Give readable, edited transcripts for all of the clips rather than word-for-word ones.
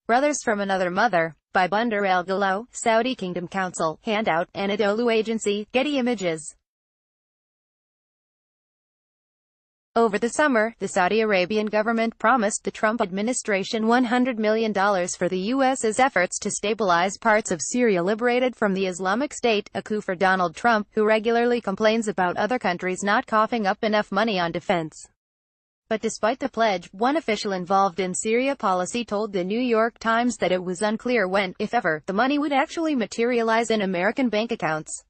Brothers from Another Mother, by Bandar Algaloud, Saudi Kingdom Council, Handout, Anadolu Agency, Getty Images. Over the summer, the Saudi Arabian government promised the Trump administration $100 million for the U.S.'s efforts to stabilize parts of Syria liberated from the Islamic State, a coup for Donald Trump, who regularly complains about other countries not coughing up enough money on defense. But despite the pledge, one official involved in Syria policy told the New York Times that it was unclear when, if ever, the money would actually materialize in American bank accounts.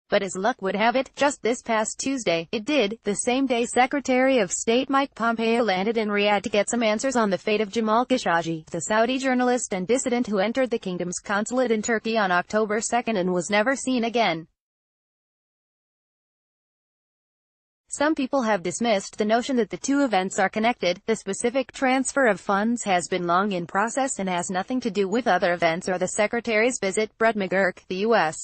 But as luck would have it, just this past Tuesday, it did. The same day Secretary of State Mike Pompeo landed in Riyadh to get some answers on the fate of Jamal Khashoggi, the Saudi journalist and dissident who entered the kingdom's consulate in Turkey on October 2 and was never seen again. Some people have dismissed the notion that the two events are connected. The specific transfer of funds has been long in process and has nothing to do with other events or the Secretary's visit. Brett McGurk, the U.S.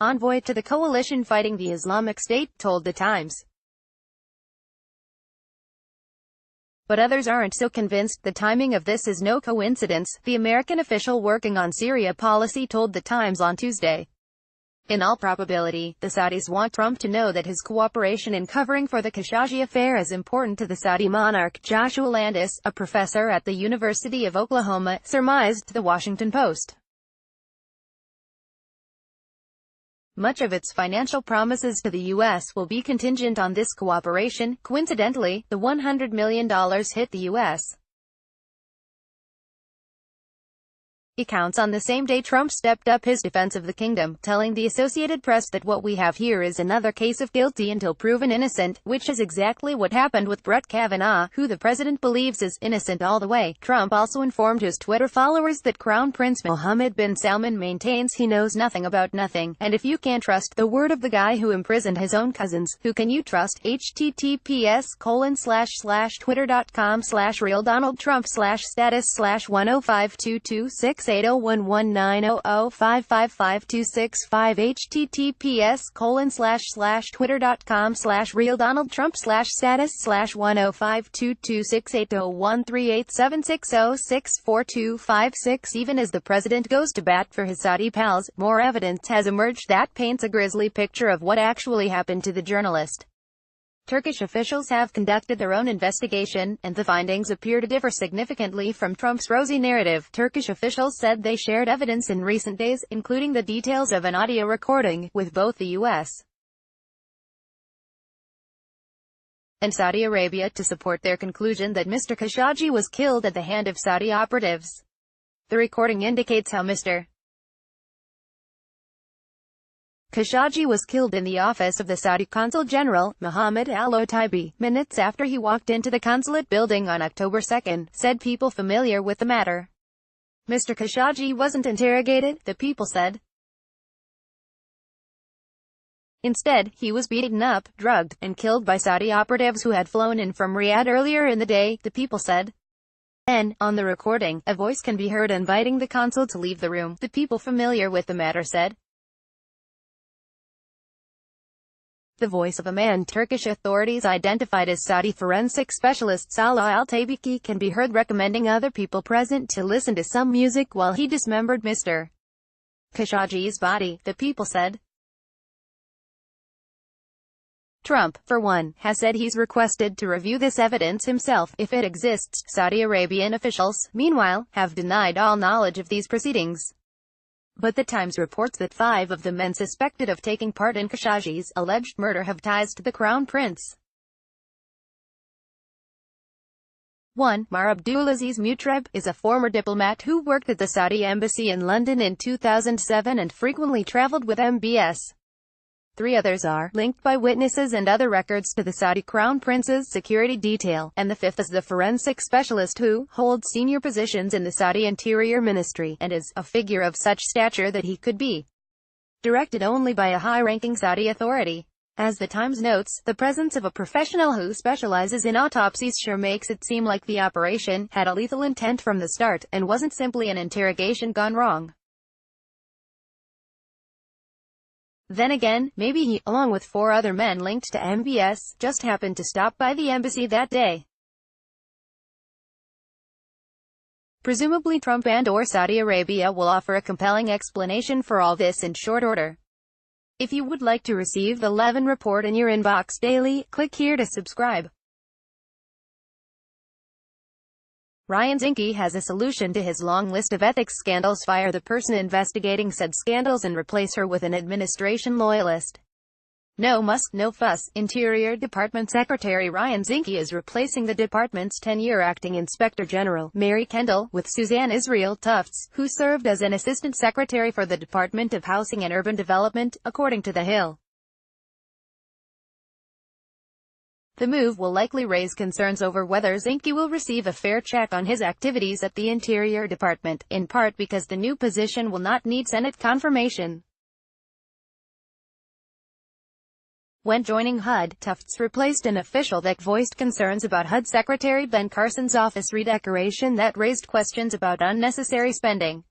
envoy to the coalition fighting the Islamic State, told the Times. But others aren't so convinced. The timing of this is no coincidence, the American official working on Syria policy told the Times on Tuesday. In all probability, the Saudis want Trump to know that his cooperation in covering for the Khashoggi affair is important to the Saudi monarch. Joshua Landis, a professor at the University of Oklahoma, surmised The Washington Post. Much of its financial promises to the U.S. will be contingent on this cooperation. Coincidentally, the $100 million hit the U.S. accounts on the same day Trump stepped up his defense of the kingdom, telling the Associated Press that what we have here is another case of guilty until proven innocent, which is exactly what happened with Brett Kavanaugh, who the president believes is innocent all the way. Trump also informed his Twitter followers that Crown Prince Mohammed bin Salman maintains he knows nothing about nothing, and if you can't trust the word of the guy who imprisoned his own cousins, who can you trust? https://twitter.com/realdonaldtrump/status/105226 8011900555265 https://twitter.com/realdonaldtrump/status/105226 8013876064256. Even as the president goes to bat for his Saudi pals, more evidence has emerged that paints a grisly picture of what actually happened to the journalist. Turkish officials have conducted their own investigation, and the findings appear to differ significantly from Trump's rosy narrative. Turkish officials said they shared evidence in recent days, including the details of an audio recording, with both the U.S. and Saudi Arabia to support their conclusion that Mr. Khashoggi was killed at the hand of Saudi operatives. The recording indicates how Mr. Khashoggi was killed in the office of the Saudi Consul General, Mohammed al-Otaibi, minutes after he walked into the consulate building on October 2, said people familiar with the matter. Mr. Khashoggi wasn't interrogated, the people said. Instead, he was beaten up, drugged, and killed by Saudi operatives who had flown in from Riyadh earlier in the day, the people said. Then, on the recording, a voice can be heard inviting the consul to leave the room, the people familiar with the matter said. The voice of a man Turkish authorities identified as Saudi forensic specialist Salah al-Tabiki can be heard recommending other people present to listen to some music while he dismembered Mr. Khashoggi's body, the people said. Trump, for one, has said he's requested to review this evidence himself, if it exists. Saudi Arabian officials, meanwhile, have denied all knowledge of these proceedings. But the Times reports that 5 of the men suspected of taking part in Khashoggi's alleged murder have ties to the Crown Prince. 1. Mar Abdulaziz Mutreb is a former diplomat who worked at the Saudi Embassy in London in 2007 and frequently traveled with M.B.S. 3 others are linked by witnesses and other records to the Saudi Crown Prince's security detail, and the 5th is the forensic specialist who holds senior positions in the Saudi Interior Ministry, and is a figure of such stature that he could be directed only by a high-ranking Saudi authority. As the Times notes, the presence of a professional who specializes in autopsies sure makes it seem like the operation had a lethal intent from the start, and wasn't simply an interrogation gone wrong. Then again, maybe he, along with 4 other men linked to M.B.S, just happened to stop by the embassy that day. Presumably Trump and/or Saudi Arabia will offer a compelling explanation for all this in short order. If you would like to receive the Levin Report in your inbox daily, click here to subscribe. Ryan Zinke has a solution to his long list of ethics scandals. Fire the person investigating said scandals and replace her with an administration loyalist. No muss, no fuss. Interior Department Secretary Ryan Zinke is replacing the department's 10-year acting Inspector General, Mary Kendall, with Suzanne Israel Tufts, who served as an assistant secretary for the Department of Housing and Urban Development, according to The Hill. The move will likely raise concerns over whether Zinke will receive a fair check on his activities at the Interior Department, in part because the new position will not need Senate confirmation. When joining HUD, Tufts replaced an official that voiced concerns about HUD Secretary Ben Carson's office redecoration that raised questions about unnecessary spending.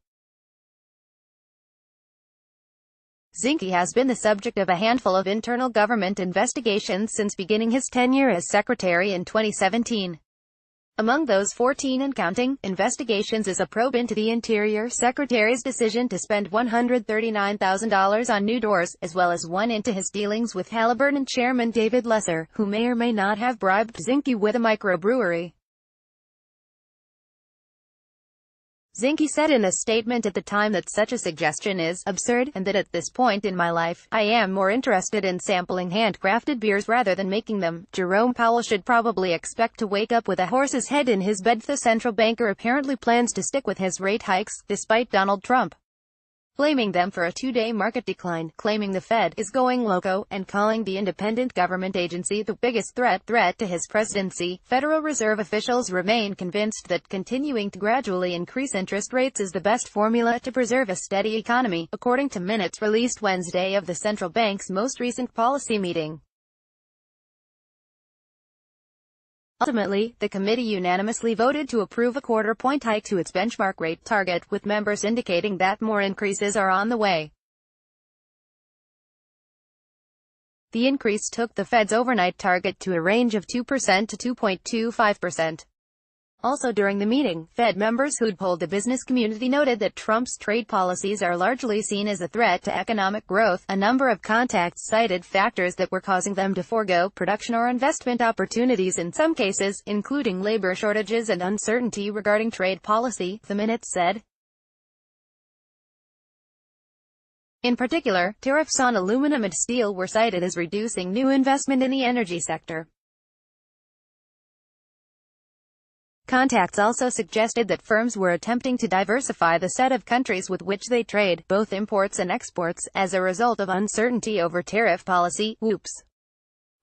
Zinke has been the subject of a handful of internal government investigations since beginning his tenure as secretary in 2017. Among those 14 and counting investigations is a probe into the Interior Secretary's decision to spend $139,000 on new doors, as well as one into his dealings with Halliburton chairman David Lesser, who may or may not have bribed Zinke with a microbrewery. Zinke said in a statement at the time that such a suggestion is absurd, and that at this point in my life, I am more interested in sampling handcrafted beers rather than making them. Jerome Powell should probably expect to wake up with a horse's head in his bed. The central banker apparently plans to stick with his rate hikes, despite Donald Trump blaming them for a 2-day market decline, claiming the Fed is going loco, and calling the independent government agency the biggest threat to his presidency. Federal Reserve officials remain convinced that continuing to gradually increase interest rates is the best formula to preserve a steady economy, according to minutes released Wednesday of the central bank's most recent policy meeting. Ultimately, the committee unanimously voted to approve a quarter-point hike to its benchmark rate target, with members indicating that more increases are on the way. The increase took the Fed's overnight target to a range of 2% to 2.25%. Also during the meeting, Fed members who'd polled the business community noted that Trump's trade policies are largely seen as a threat to economic growth. A number of contacts cited factors that were causing them to forego production or investment opportunities in some cases, including labor shortages and uncertainty regarding trade policy, the minutes said. In particular, tariffs on aluminum and steel were cited as reducing new investment in the energy sector. Contacts also suggested that firms were attempting to diversify the set of countries with which they trade, both imports and exports, as a result of uncertainty over tariff policy. Whoops.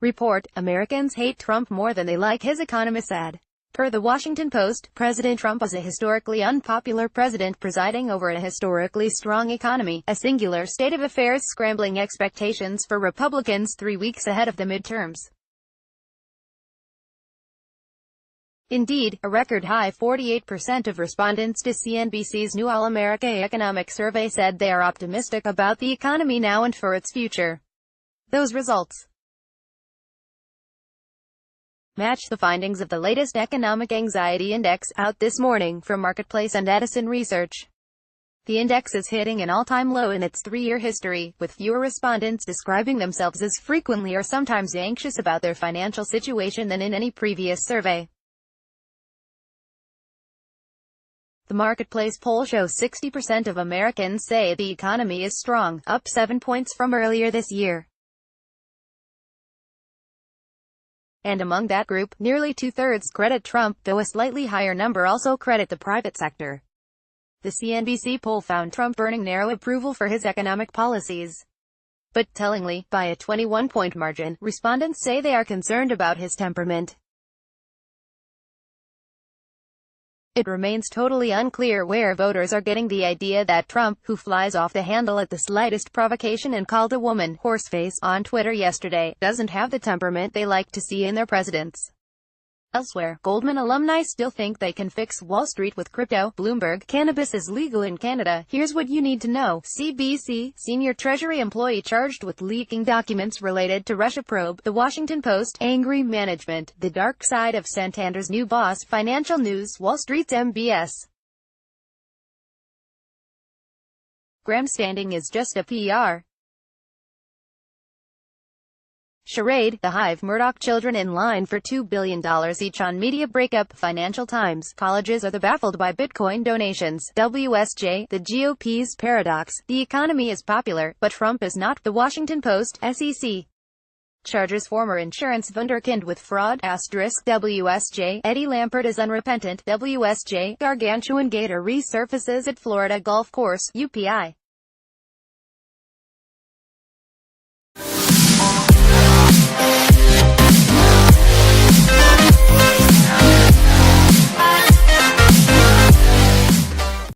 Report: Americans hate Trump more than they like his, economists add. Per The Washington Post, President Trump is a historically unpopular president presiding over a historically strong economy, a singular state of affairs scrambling expectations for Republicans 3 weeks ahead of the midterms. Indeed, a record-high 48% of respondents to CNBC's new All-America Economic Survey said they are optimistic about the economy now and for its future. Those results match the findings of the latest Economic Anxiety Index, out this morning from Marketplace and Edison Research. The index is hitting an all-time low in its 3-year history, with fewer respondents describing themselves as frequently or sometimes anxious about their financial situation than in any previous survey. The Marketplace poll shows 60% of Americans say the economy is strong, up 7 points from earlier this year. And among that group, nearly 2/3 credit Trump, though a slightly higher number also credit the private sector. The CNBC poll found Trump earning narrow approval for his economic policies. But tellingly, by a 21-point margin, respondents say they are concerned about his temperament. It remains totally unclear where voters are getting the idea that Trump, who flies off the handle at the slightest provocation and called a woman horseface on Twitter yesterday, doesn't have the temperament they like to see in their presidents. Elsewhere, Goldman alumni still think they can fix Wall Street with crypto. Bloomberg, cannabis is legal in Canada. Here's what you need to know. CBC, senior Treasury employee charged with leaking documents related to Russia probe. The Washington Post, angry management. The dark side of Santander's new boss. Financial News, Wall Street's M.B.S. Grandstanding is just a PR charade. The Hive, Murdoch children in line for $2 billion each on media breakup. Financial Times, colleges are the baffled by Bitcoin donations. WSJ, the GOP's paradox. The economy is popular, but Trump is not. The Washington Post, SEC charges former insurance wunderkind with fraud. WSJ, Eddie Lampert is unrepentant. WSJ, gargantuan gator resurfaces at Florida golf course. UPI.